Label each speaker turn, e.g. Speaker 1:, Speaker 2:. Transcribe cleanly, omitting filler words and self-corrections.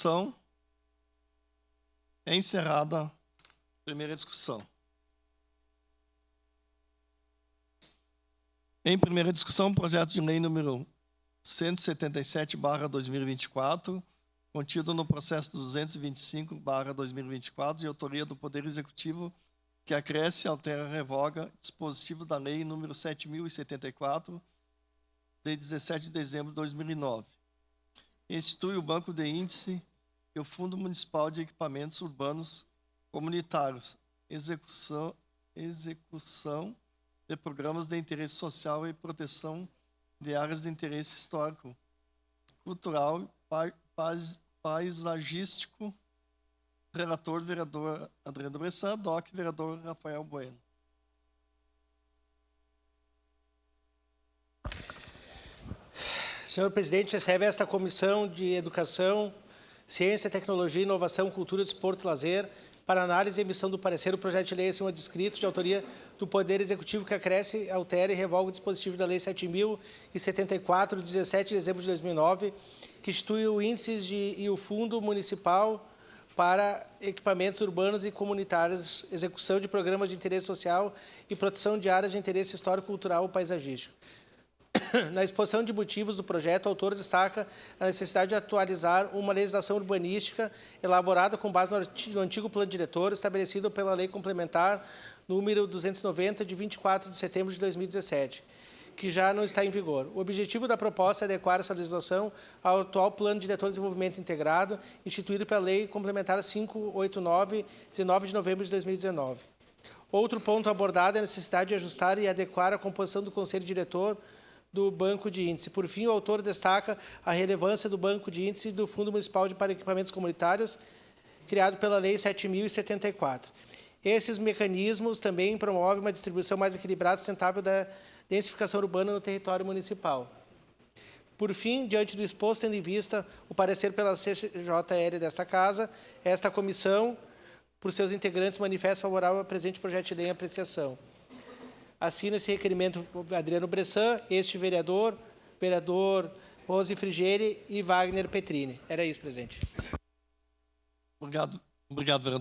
Speaker 1: discussão. É encerrada a primeira discussão. Em primeira discussão, projeto de lei número 177/2024, contido no processo 225/2024, de autoria do Poder Executivo, que acresce, altera, revoga dispositivo da lei número 7.074, de 17 de dezembro de 2009. Institui o Banco de Índice e o Fundo Municipal de Equipamentos Urbanos Comunitários, execução de programas de interesse social e proteção de áreas de interesse histórico, cultural e paisagístico. Relator, vereador Adriano Bressan, DOC, vereador Rafael Bueno.
Speaker 2: Senhor presidente, recebe esta Comissão de Educação, Ciência, Tecnologia, Inovação, Cultura, Desporto e Lazer para análise e emissão do parecer o projeto de lei acima descrito, de autoria do Poder Executivo, que acresce, altera e revoga o dispositivo da Lei 7.074, de 17 de dezembro de 2009, que institui o índice e o Fundo Municipal para equipamentos urbanos e comunitários, execução de programas de interesse social e proteção de áreas de interesse histórico, cultural e paisagístico. Na exposição de motivos do projeto, o autor destaca a necessidade de atualizar uma legislação urbanística elaborada com base no antigo plano diretor, estabelecido pela Lei Complementar número 290, de 24 de setembro de 2017, que já não está em vigor. O objetivo da proposta é adequar essa legislação ao atual Plano Diretor de Desenvolvimento Integrado, instituído pela Lei Complementar 589, 19 de novembro de 2019. Outro ponto abordado é a necessidade de ajustar e adequar a composição do Conselho Diretor do Banco de Índice. Por fim, o autor destaca a relevância do Banco de Índice e do Fundo Municipal para Equipamentos Comunitários, criado pela Lei 7.074. Esses mecanismos também promovem uma distribuição mais equilibrada e sustentável da densificação urbana no território municipal. Por fim, diante do exposto, tendo em vista o parecer pela CCJL desta Casa, esta comissão, por seus integrantes, manifesta favorável ao presente projeto de lei em apreciação. Assina esse requerimento Adriano Bressan, este vereador Rose Frigieri e Wagner Petrini. Era isso, presidente.
Speaker 1: Obrigado, vereador.